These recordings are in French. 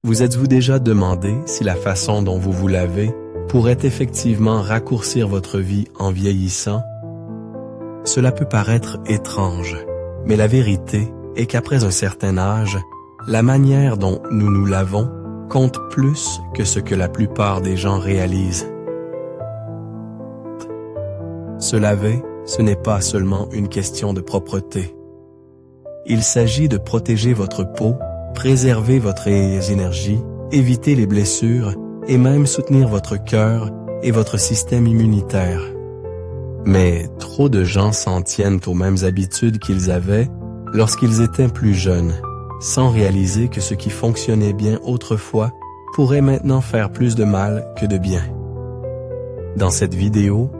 Vous êtes-vous déjà demandé si la façon dont vous vous lavez pourrait effectivement raccourcir votre vie en vieillissant? Cela peut paraître étrange, mais la vérité est qu'après un certain âge, la manière dont nous nous lavons compte plus que ce que la plupart des gens réalisent. Se laver, ce n'est pas seulement une question de propreté. Il s'agit de protéger votre peau, préserver votre énergie, éviter les blessures et même soutenir votre cœur et votre système immunitaire. Mais trop de gens s'en tiennent aux mêmes habitudes qu'ils avaient lorsqu'ils étaient plus jeunes, sans réaliser que ce qui fonctionnait bien autrefois pourrait maintenant faire plus de mal que de bien. Dans cette vidéo,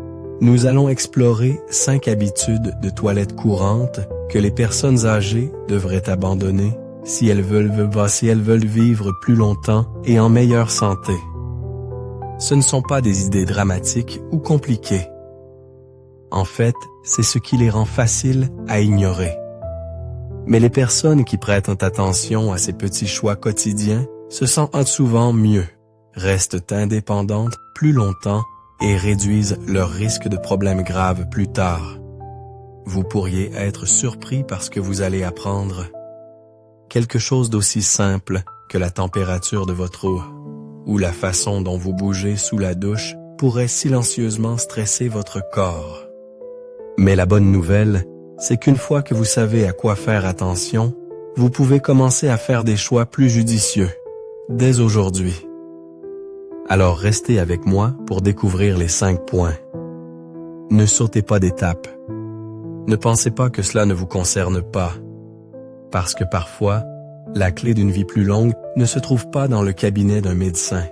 nous allons explorer 5 habitudes de toilette courantes que les personnes âgées devraient abandonner si elles veulent vivre plus longtemps et en meilleure santé. Ce ne sont pas des idées dramatiques ou compliquées. En fait, c'est ce qui les rend faciles à ignorer. Mais les personnes qui prêtent attention à ces petits choix quotidiens se sentent souvent mieux, restent indépendantes plus longtemps et réduisent leur risque de problèmes graves plus tard. Vous pourriez être surpris par ce que vous allez apprendre. Quelque chose d'aussi simple que la température de votre eau ou la façon dont vous bougez sous la douche pourrait silencieusement stresser votre corps. Mais la bonne nouvelle, c'est qu'une fois que vous savez à quoi faire attention, vous pouvez commencer à faire des choix plus judicieux, dès aujourd'hui. Alors restez avec moi pour découvrir les 5 points. Ne sautez pas d'étape. Ne pensez pas que cela ne vous concerne pas, parce que parfois, la clé d'une vie plus longue ne se trouve pas dans le cabinet d'un médecin.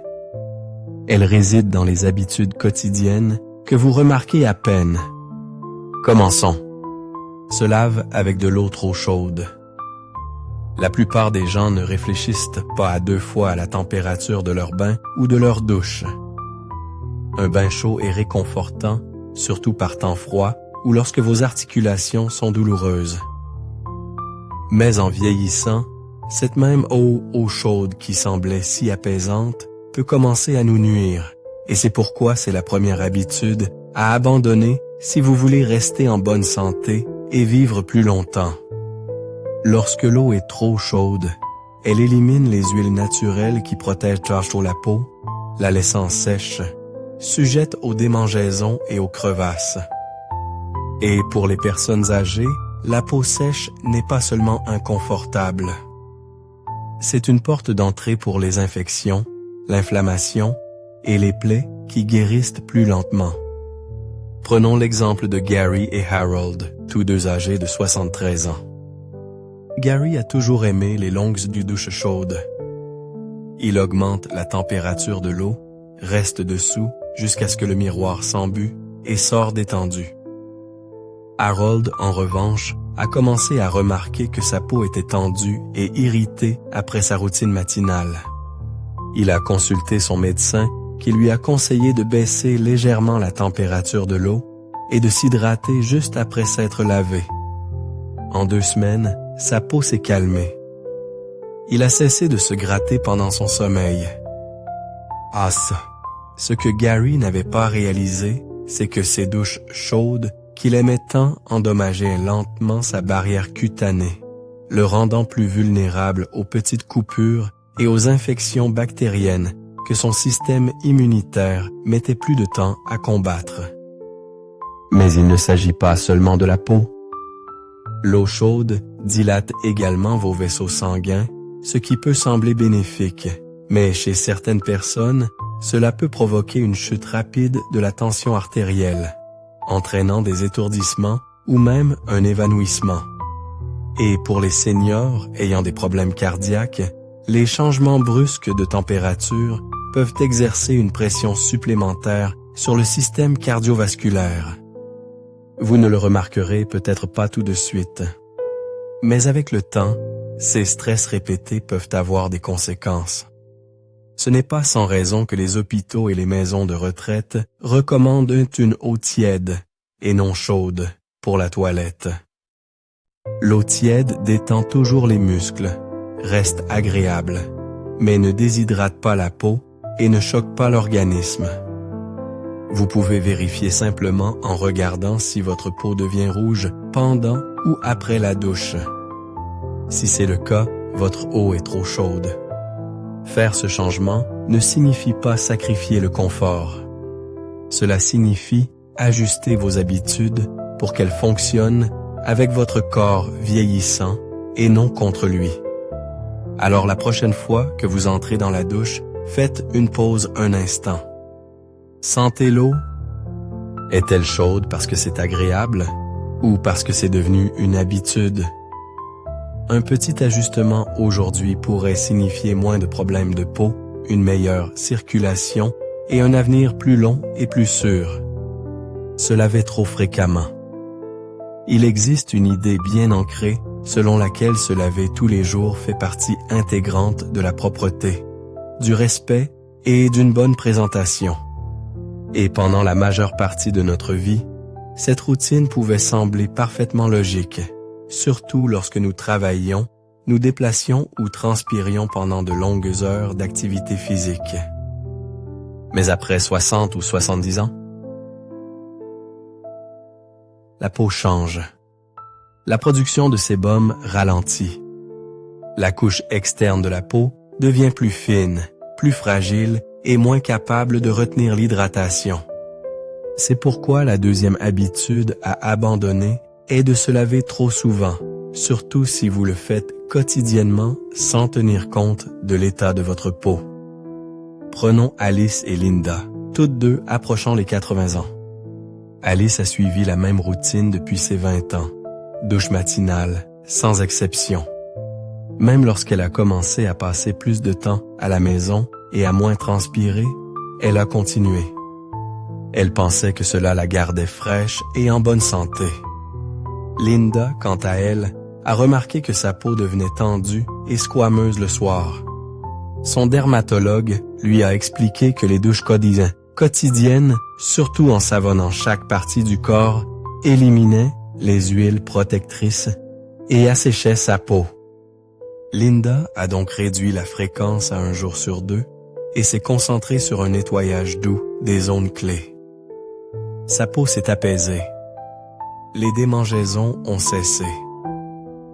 Elle réside dans les habitudes quotidiennes que vous remarquez à peine. Commençons. Se lave avec de l'eau trop chaude. La plupart des gens ne réfléchissent pas à 2 fois à la température de leur bain ou de leur douche. Un bain chaud est réconfortant, surtout par temps froid ou lorsque vos articulations sont douloureuses. Mais en vieillissant, cette même eau chaude qui semblait si apaisante peut commencer à nous nuire, et c'est pourquoi c'est la première habitude à abandonner si vous voulez rester en bonne santé et vivre plus longtemps. Lorsque l'eau est trop chaude, elle élimine les huiles naturelles qui protègent la peau, la laissant sèche, sujette aux démangeaisons et aux crevasses. Et pour les personnes âgées, la peau sèche n'est pas seulement inconfortable. C'est une porte d'entrée pour les infections, l'inflammation et les plaies qui guérissent plus lentement. Prenons l'exemple de Gary et Harold, tous deux âgés de 73 ans. Gary a toujours aimé les longues douches chaudes. Il augmente la température de l'eau, reste dessous jusqu'à ce que le miroir s'embue et sort détendu. Harold, en revanche, a commencé à remarquer que sa peau était tendue et irritée après sa routine matinale. Il a consulté son médecin qui lui a conseillé de baisser légèrement la température de l'eau et de s'hydrater juste après s'être lavé. En 2 semaines, sa peau s'est calmée. Il a cessé de se gratter pendant son sommeil. Ah ça! Ce que Gary n'avait pas réalisé, c'est que ces douches chaudes qu'il aimait tant endommageaient lentement sa barrière cutanée, le rendant plus vulnérable aux petites coupures et aux infections bactériennes que son système immunitaire mettait plus de temps à combattre. Mais il ne s'agit pas seulement de la peau. L'eau chaude dilate également vos vaisseaux sanguins, ce qui peut sembler bénéfique, mais chez certaines personnes, cela peut provoquer une chute rapide de la tension artérielle, entraînant des étourdissements ou même un évanouissement. Et pour les seniors ayant des problèmes cardiaques, les changements brusques de température peuvent exercer une pression supplémentaire sur le système cardiovasculaire. Vous ne le remarquerez peut-être pas tout de suite, mais avec le temps, ces stress répétés peuvent avoir des conséquences. Ce n'est pas sans raison que les hôpitaux et les maisons de retraite recommandent une eau tiède et non chaude pour la toilette. L'eau tiède détend toujours les muscles, reste agréable, mais ne déshydrate pas la peau et ne choque pas l'organisme. Vous pouvez vérifier simplement en regardant si votre peau devient rouge pendant ou après la douche. Si c'est le cas, votre eau est trop chaude. Faire ce changement ne signifie pas sacrifier le confort. Cela signifie ajuster vos habitudes pour qu'elles fonctionnent avec votre corps vieillissant et non contre lui. Alors la prochaine fois que vous entrez dans la douche, faites une pause un instant. Sentez l'eau? Est-elle chaude parce que c'est agréable ou parce que c'est devenu une habitude? Un petit ajustement aujourd'hui pourrait signifier moins de problèmes de peau, une meilleure circulation et un avenir plus long et plus sûr. Se laver trop fréquemment. Il existe une idée bien ancrée selon laquelle se laver tous les jours fait partie intégrante de la propreté, du respect et d'une bonne présentation. Et pendant la majeure partie de notre vie, cette routine pouvait sembler parfaitement logique, surtout lorsque nous travaillions, nous déplacions ou transpirions pendant de longues heures d'activité physique. Mais après 60 ou 70 ans, la peau change. La production de sébum ralentit. La couche externe de la peau devient plus fine, plus fragile et moins capable de retenir l'hydratation. C'est pourquoi la deuxième habitude à abandonner est de se laver trop souvent, surtout si vous le faites quotidiennement sans tenir compte de l'état de votre peau. Prenons Alice et Linda, toutes deux approchant les 80 ans. Alice a suivi la même routine depuis ses 20 ans, douche matinale, sans exception. Même lorsqu'elle a commencé à passer plus de temps à la maison et à moins transpirer, elle a continué. Elle pensait que cela la gardait fraîche et en bonne santé. Linda, quant à elle, a remarqué que sa peau devenait tendue et squameuse le soir. Son dermatologue lui a expliqué que les douches quotidiennes, surtout en savonnant chaque partie du corps, éliminaient les huiles protectrices et asséchaient sa peau. Linda a donc réduit la fréquence à 1 jour sur 2 et s'est concentrée sur un nettoyage doux des zones clés. Sa peau s'est apaisée. Les démangeaisons ont cessé.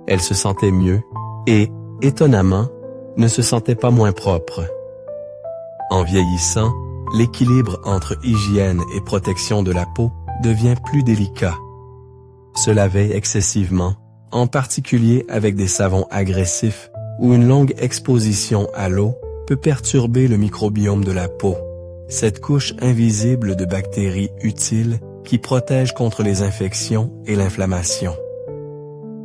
Elle se sentait mieux et, étonnamment, ne se sentait pas moins propre. En vieillissant, l'équilibre entre hygiène et protection de la peau devient plus délicat. Se laver excessivement, en particulier avec des savons agressifs ou une longue exposition à l'eau, peut perturber le microbiome de la peau, cette couche invisible de bactéries utiles qui protège contre les infections et l'inflammation.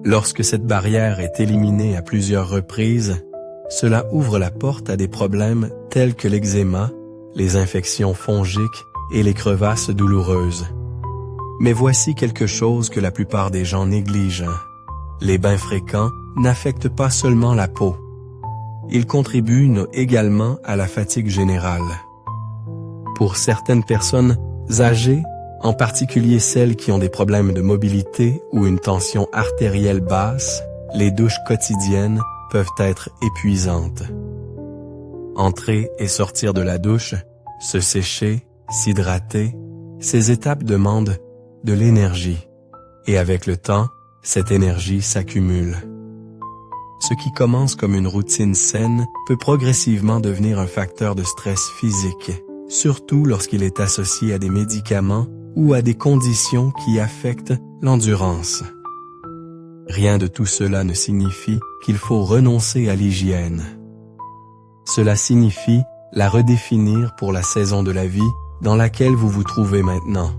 Lorsque cette barrière est éliminée à plusieurs reprises, cela ouvre la porte à des problèmes tels que l'eczéma, les infections fongiques et les crevasses douloureuses. Mais voici quelque chose que la plupart des gens négligent. Les bains fréquents n'affectent pas seulement la peau. Ils contribuent également à la fatigue générale. Pour certaines personnes âgées, en particulier celles qui ont des problèmes de mobilité ou une tension artérielle basse, les douches quotidiennes peuvent être épuisantes. Entrer et sortir de la douche, se sécher, s'hydrater, ces étapes demandent de l'énergie. Et avec le temps, cette énergie s'accumule. Ce qui commence comme une routine saine peut progressivement devenir un facteur de stress physique, surtout lorsqu'il est associé à des médicaments ou à des conditions qui affectent l'endurance. Rien de tout cela ne signifie qu'il faut renoncer à l'hygiène. Cela signifie la redéfinir pour la saison de la vie dans laquelle vous vous trouvez maintenant.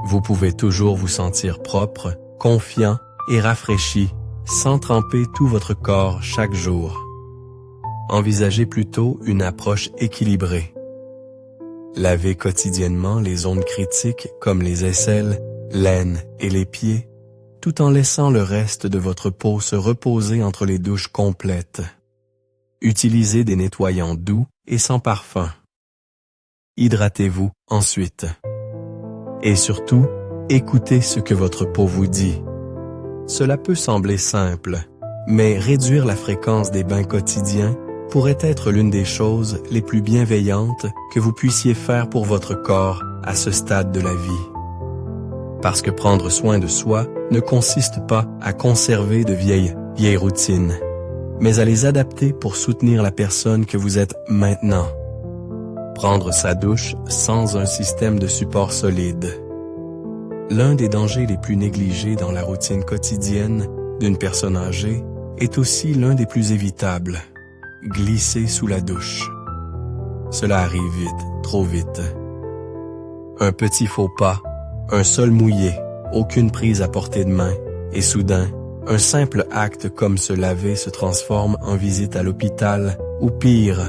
Vous pouvez toujours vous sentir propre, confiant et rafraîchi sans tremper tout votre corps chaque jour. Envisagez plutôt une approche équilibrée. Lavez quotidiennement les zones critiques comme les aisselles, l'aine et les pieds, tout en laissant le reste de votre peau se reposer entre les douches complètes. Utilisez des nettoyants doux et sans parfum. Hydratez-vous ensuite. Et surtout, écoutez ce que votre peau vous dit. Cela peut sembler simple, mais réduire la fréquence des bains quotidiens pourrait être l'une des choses les plus bienveillantes que vous puissiez faire pour votre corps à ce stade de la vie. Parce que prendre soin de soi ne consiste pas à conserver de vieilles routines, mais à les adapter pour soutenir la personne que vous êtes maintenant. Prendre sa douche sans un système de support solide. L'un des dangers les plus négligés dans la routine quotidienne d'une personne âgée est aussi l'un des plus évitables. Glisser sous la douche. Cela arrive vite, trop vite. Un petit faux pas, un sol mouillé, aucune prise à portée de main, et soudain, un simple acte comme se laver se transforme en visite à l'hôpital, ou pire.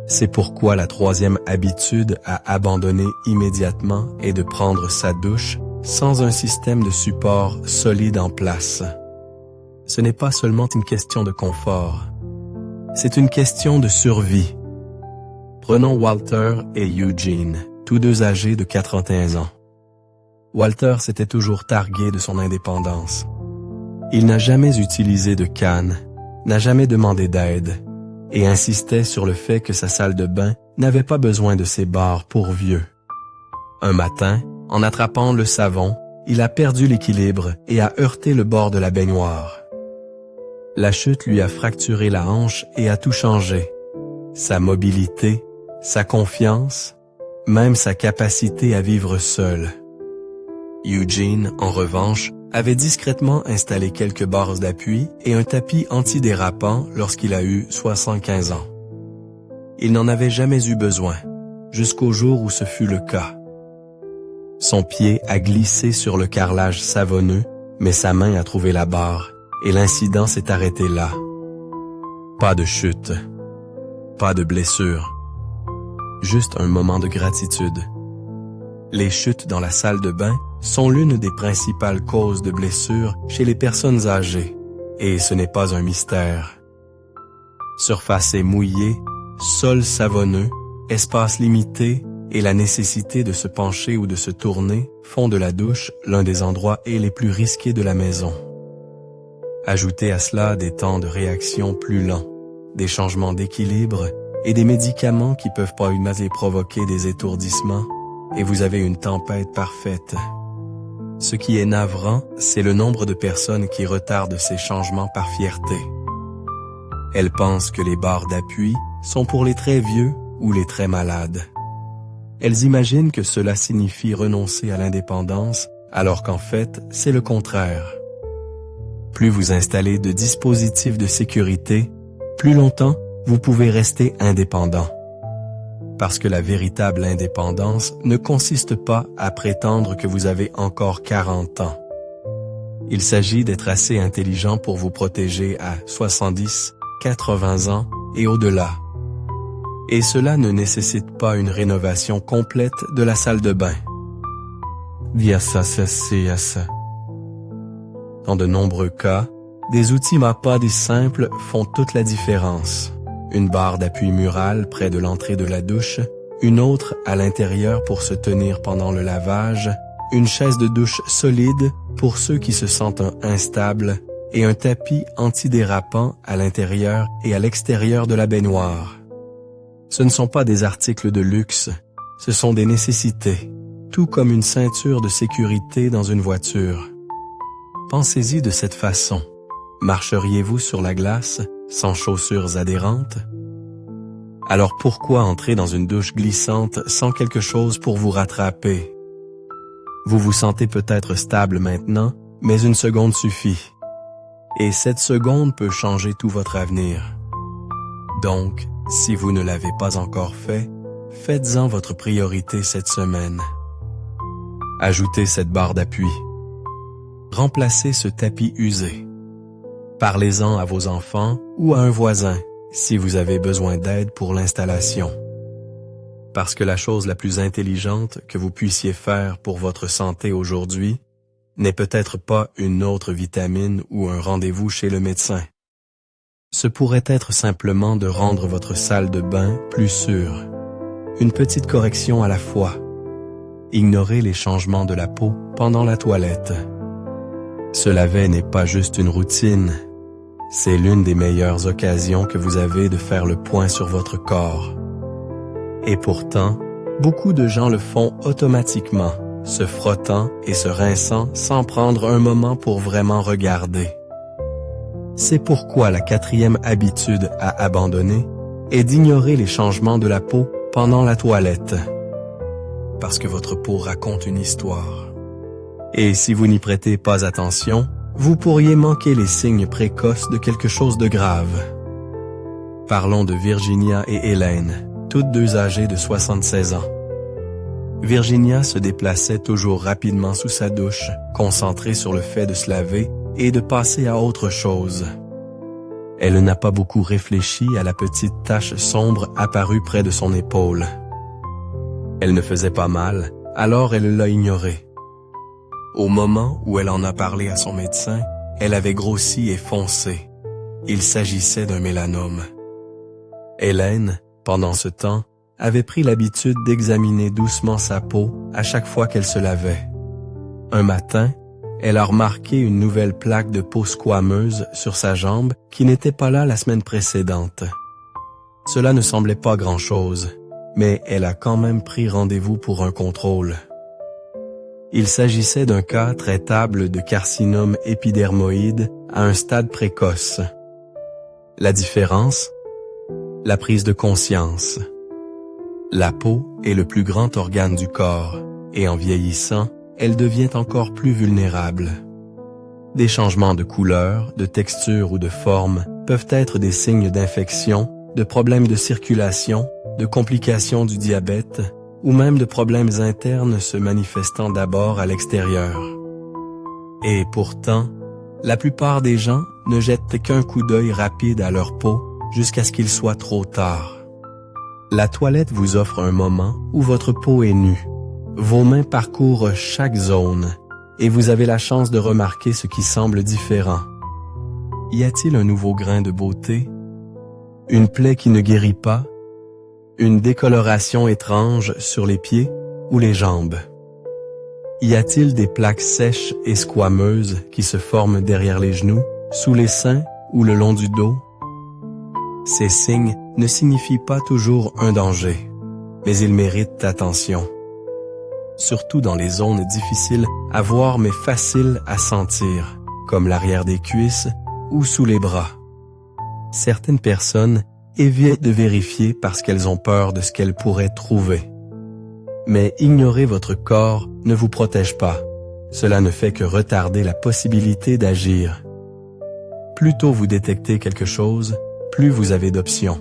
C'est pourquoi la troisième habitude à abandonner immédiatement est de prendre sa douche sans un système de support solide en place. Ce n'est pas seulement une question de confort, c'est une question de survie. Prenons Walter et Eugene, tous deux âgés de 81 ans. Walter s'était toujours targué de son indépendance. Il n'a jamais utilisé de canne, n'a jamais demandé d'aide, et insistait sur le fait que sa salle de bain n'avait pas besoin de ses barres pour vieux. Un matin, en attrapant le savon, il a perdu l'équilibre et a heurté le bord de la baignoire. La chute lui a fracturé la hanche et a tout changé. Sa mobilité, sa confiance, même sa capacité à vivre seul. Eugene, en revanche, avait discrètement installé quelques barres d'appui et un tapis antidérapant lorsqu'il a eu 75 ans. Il n'en avait jamais eu besoin, jusqu'au jour où ce fut le cas. Son pied a glissé sur le carrelage savonneux, mais sa main a trouvé la barre, et l'incident s'est arrêté là. Pas de chute, pas de blessure, juste un moment de gratitude. Les chutes dans la salle de bain sont l'une des principales causes de blessures chez les personnes âgées, et ce n'est pas un mystère. Surface mouillée, sol savonneux, espace limité et la nécessité de se pencher ou de se tourner font de la douche l'un des endroits les plus risqués de la maison. Ajoutez à cela des temps de réaction plus lents, des changements d'équilibre et des médicaments qui peuvent pas provoquer des étourdissements, et vous avez une tempête parfaite. Ce qui est navrant, c'est le nombre de personnes qui retardent ces changements par fierté. Elles pensent que les barres d'appui sont pour les très vieux ou les très malades. Elles imaginent que cela signifie renoncer à l'indépendance, alors qu'en fait, c'est le contraire. Plus vous installez de dispositifs de sécurité, plus longtemps vous pouvez rester indépendant. Parce que la véritable indépendance ne consiste pas à prétendre que vous avez encore 40 ans. Il s'agit d'être assez intelligent pour vous protéger à 70, 80 ans et au-delà. Et cela ne nécessite pas une rénovation complète de la salle de bain. Dans de nombreux cas, des outils MAPAD simples font toute la différence. Une barre d'appui murale près de l'entrée de la douche, une autre à l'intérieur pour se tenir pendant le lavage, une chaise de douche solide pour ceux qui se sentent instables et un tapis antidérapant à l'intérieur et à l'extérieur de la baignoire. Ce ne sont pas des articles de luxe, ce sont des nécessités, tout comme une ceinture de sécurité dans une voiture. Pensez-y de cette façon. Marcheriez-vous sur la glace sans chaussures adhérentes? Alors pourquoi entrer dans une douche glissante sans quelque chose pour vous rattraper? Vous vous sentez peut-être stable maintenant, mais une seconde suffit. Et cette seconde peut changer tout votre avenir. Donc, si vous ne l'avez pas encore fait, faites-en votre priorité cette semaine. Ajoutez cette barre d'appui. Remplacez ce tapis usé. Parlez-en à vos enfants ou à un voisin si vous avez besoin d'aide pour l'installation. Parce que la chose la plus intelligente que vous puissiez faire pour votre santé aujourd'hui n'est peut-être pas une autre vitamine ou un rendez-vous chez le médecin. Ce pourrait être simplement de rendre votre salle de bain plus sûre. Une petite correction à la fois. Ignorez les changements de la peau pendant la toilette. Se laver n'est pas juste une routine, C'est l'une des meilleures occasions que vous avez de faire le point sur votre corps. Et pourtant, beaucoup de gens le font automatiquement, se frottant et se rinçant sans prendre un moment pour vraiment regarder. C'est pourquoi la 4e habitude à abandonner est d'ignorer les changements de la peau pendant la toilette. Parce que votre peau raconte une histoire. Et si vous n'y prêtez pas attention, vous pourriez manquer les signes précoces de quelque chose de grave. Parlons de Virginia et Hélène, toutes deux âgées de 76 ans. Virginia se déplaçait toujours rapidement sous sa douche, concentrée sur le fait de se laver et de passer à autre chose. Elle n'a pas beaucoup réfléchi à la petite tache sombre apparue près de son épaule. Elle ne faisait pas mal, alors elle l'a ignorée. Au moment où elle en a parlé à son médecin, elle avait grossi et foncé. Il s'agissait d'un mélanome. Hélène, pendant ce temps, avait pris l'habitude d'examiner doucement sa peau à chaque fois qu'elle se lavait. Un matin, elle a remarqué une nouvelle plaque de peau squameuse sur sa jambe qui n'était pas là la semaine précédente. Cela ne semblait pas grand-chose, mais elle a quand même pris rendez-vous pour un contrôle. Il s'agissait d'un cas traitable de carcinome épidermoïde à un stade précoce. La différence? La prise de conscience. La peau est le plus grand organe du corps, et en vieillissant, elle devient encore plus vulnérable. Des changements de couleur, de texture ou de forme peuvent être des signes d'infection, de problèmes de circulation, de complications du diabète, ou même de problèmes internes se manifestant d'abord à l'extérieur. Et pourtant, la plupart des gens ne jettent qu'un coup d'œil rapide à leur peau jusqu'à ce qu'il soit trop tard. La toilette vous offre un moment où votre peau est nue. Vos mains parcourent chaque zone et vous avez la chance de remarquer ce qui semble différent. Y a-t-il un nouveau grain de beauté? Une plaie qui ne guérit pas? Une décoloration étrange sur les pieds ou les jambes? Y a-t-il des plaques sèches et squameuses qui se forment derrière les genoux, sous les seins ou le long du dos? Ces signes ne signifient pas toujours un danger, mais ils méritent attention. Surtout dans les zones difficiles à voir mais faciles à sentir, comme l'arrière des cuisses ou sous les bras. Certaines personnes évitent de vérifier parce qu'elles ont peur de ce qu'elles pourraient trouver. Mais ignorer votre corps ne vous protège pas. Cela ne fait que retarder la possibilité d'agir. Plus tôt vous détectez quelque chose, plus vous avez d'options.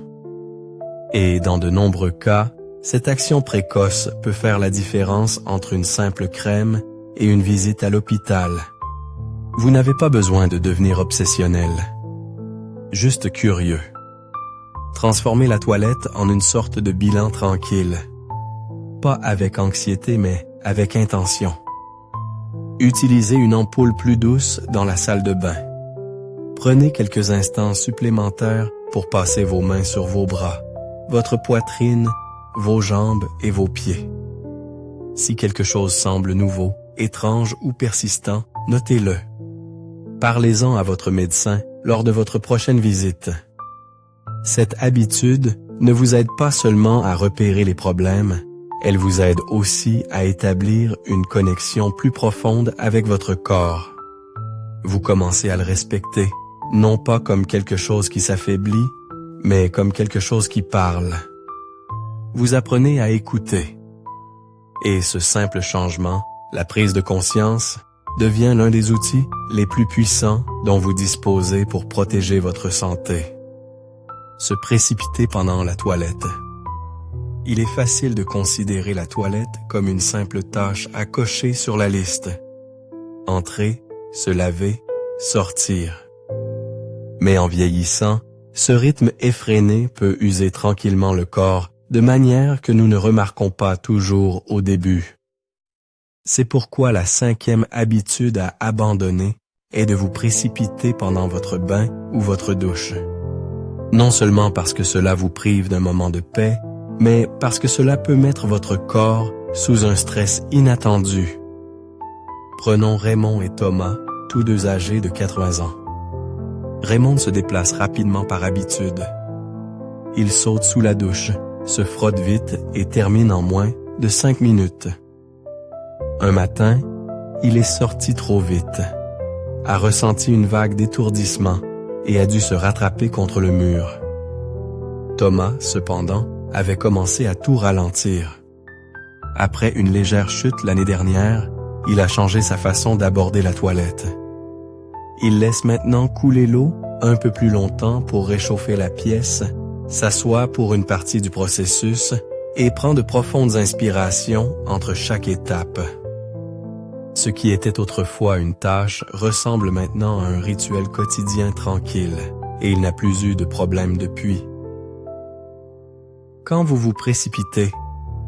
Et dans de nombreux cas, cette action précoce peut faire la différence entre une simple crème et une visite à l'hôpital. Vous n'avez pas besoin de devenir obsessionnel. Juste curieux. Transformez la toilette en une sorte de bilan tranquille. Pas avec anxiété, mais avec intention. Utilisez une ampoule plus douce dans la salle de bain. Prenez quelques instants supplémentaires pour passer vos mains sur vos bras, votre poitrine, vos jambes et vos pieds. Si quelque chose semble nouveau, étrange ou persistant, notez-le. Parlez-en à votre médecin lors de votre prochaine visite. Cette habitude ne vous aide pas seulement à repérer les problèmes, elle vous aide aussi à établir une connexion plus profonde avec votre corps. Vous commencez à le respecter, non pas comme quelque chose qui s'affaiblit, mais comme quelque chose qui parle. Vous apprenez à écouter. Et ce simple changement, la prise de conscience, devient l'un des outils les plus puissants dont vous disposez pour protéger votre santé. Se précipiter pendant la toilette. Il est facile de considérer la toilette comme une simple tâche à cocher sur la liste. Entrer, se laver, sortir. Mais en vieillissant, ce rythme effréné peut user tranquillement le corps de manière que nous ne remarquons pas toujours au début. C'est pourquoi la 5e habitude à abandonner est de vous précipiter pendant votre bain ou votre douche. Non seulement parce que cela vous prive d'un moment de paix, mais parce que cela peut mettre votre corps sous un stress inattendu. Prenons Raymond et Thomas, tous deux âgés de 80 ans. Raymond se déplace rapidement par habitude. Il saute sous la douche, se frotte vite et termine en moins de 5 minutes. Un matin, il est sorti trop vite, a ressenti une vague d'étourdissement et a dû se rattraper contre le mur. Thomas, cependant, avait commencé à tout ralentir. Après une légère chute l'année dernière, il a changé sa façon d'aborder la toilette. Il laisse maintenant couler l'eau un peu plus longtemps pour réchauffer la pièce, s'assoit pour une partie du processus et prend de profondes inspirations entre chaque étape. Ce qui était autrefois une tâche ressemble maintenant à un rituel quotidien tranquille et il n'a plus eu de problème depuis. Quand vous vous précipitez,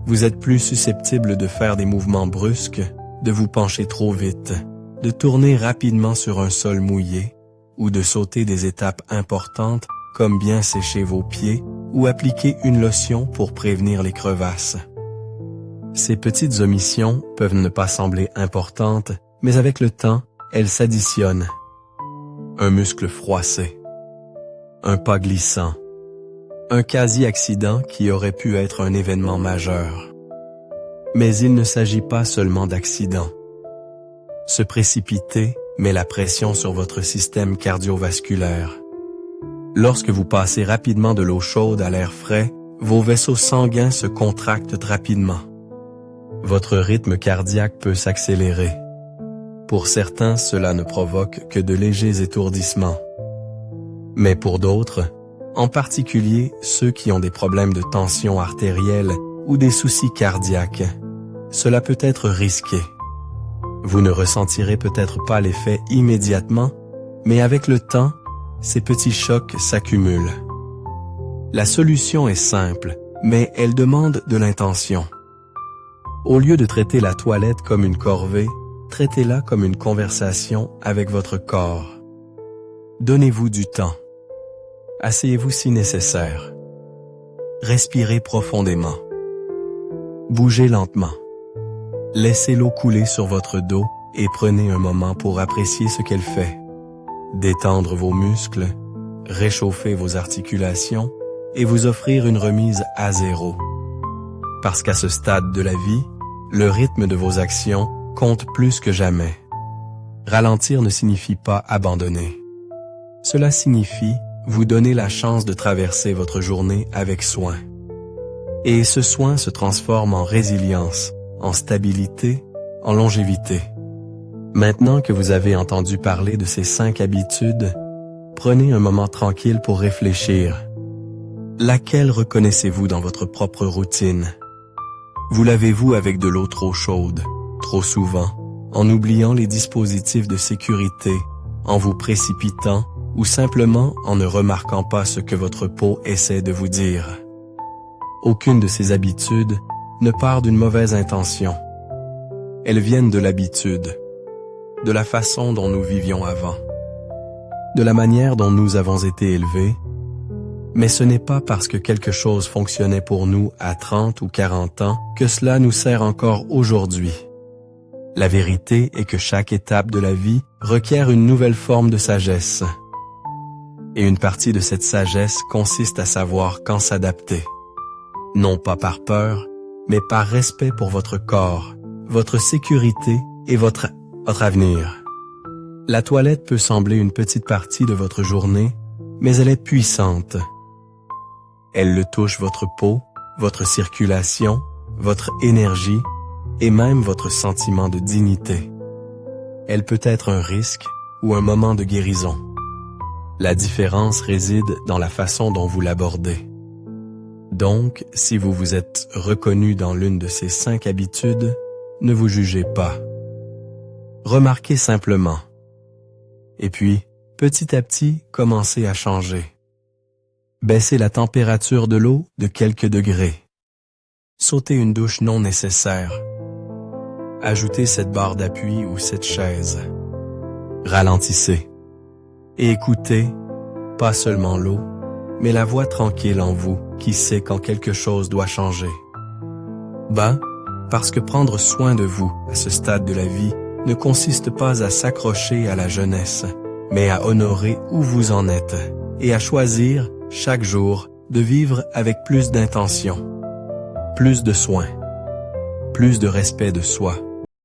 vous êtes plus susceptible de faire des mouvements brusques, de vous pencher trop vite, de tourner rapidement sur un sol mouillé ou de sauter des étapes importantes comme bien sécher vos pieds ou appliquer une lotion pour prévenir les crevasses. Ces petites omissions peuvent ne pas sembler importantes, mais avec le temps, elles s'additionnent. Un muscle froissé, un pas glissant, un quasi-accident qui aurait pu être un événement majeur. Mais il ne s'agit pas seulement d'accident. Se précipiter met la pression sur votre système cardiovasculaire. Lorsque vous passez rapidement de l'eau chaude à l'air frais, vos vaisseaux sanguins se contractent rapidement. Votre rythme cardiaque peut s'accélérer. Pour certains, cela ne provoque que de légers étourdissements. Mais pour d'autres, en particulier ceux qui ont des problèmes de tension artérielle ou des soucis cardiaques, cela peut être risqué. Vous ne ressentirez peut-être pas l'effet immédiatement, mais avec le temps, ces petits chocs s'accumulent. La solution est simple, mais elle demande de l'intention. Au lieu de traiter la toilette comme une corvée, traitez-la comme une conversation avec votre corps. Donnez-vous du temps. Asseyez-vous si nécessaire. Respirez profondément. Bougez lentement. Laissez l'eau couler sur votre dos et prenez un moment pour apprécier ce qu'elle fait. Détendre vos muscles, réchauffer vos articulations et vous offrir une remise à zéro. Parce qu'à ce stade de la vie, le rythme de vos actions compte plus que jamais. Ralentir ne signifie pas abandonner. Cela signifie vous donner la chance de traverser votre journée avec soin. Et ce soin se transforme en résilience, en stabilité, en longévité. Maintenant que vous avez entendu parler de ces 5 habitudes, prenez un moment tranquille pour réfléchir. Laquelle reconnaissez-vous dans votre propre routine? Vous lavez-vous avec de l'eau trop chaude, trop souvent, en oubliant les dispositifs de sécurité, en vous précipitant ou simplement en ne remarquant pas ce que votre peau essaie de vous dire? Aucune de ces habitudes ne part d'une mauvaise intention. Elles viennent de l'habitude, de la façon dont nous vivions avant, de la manière dont nous avons été élevés, mais ce n'est pas parce que quelque chose fonctionnait pour nous à 30 ou 40 ans que cela nous sert encore aujourd'hui. La vérité est que chaque étape de la vie requiert une nouvelle forme de sagesse. Et une partie de cette sagesse consiste à savoir quand s'adapter. Non pas par peur, mais par respect pour votre corps, votre sécurité et votre avenir. La toilette peut sembler une petite partie de votre journée, mais elle est puissante. Elle le touche votre peau, votre circulation, votre énergie et même votre sentiment de dignité. Elle peut être un risque ou un moment de guérison. La différence réside dans la façon dont vous l'abordez. Donc, si vous vous êtes reconnu dans l'une de ces 5 habitudes, ne vous jugez pas. Remarquez simplement. Et puis, petit à petit, commencez à changer. Baissez la température de l'eau de quelques degrés. Sautez une douche non nécessaire. Ajoutez cette barre d'appui ou cette chaise. Ralentissez. Et écoutez, pas seulement l'eau, mais la voix tranquille en vous qui sait quand quelque chose doit changer. Parce que prendre soin de vous à ce stade de la vie ne consiste pas à s'accrocher à la jeunesse, mais à honorer où vous en êtes et à choisir, chaque jour, de vivre avec plus d'intention, plus de soin, plus de respect de soi.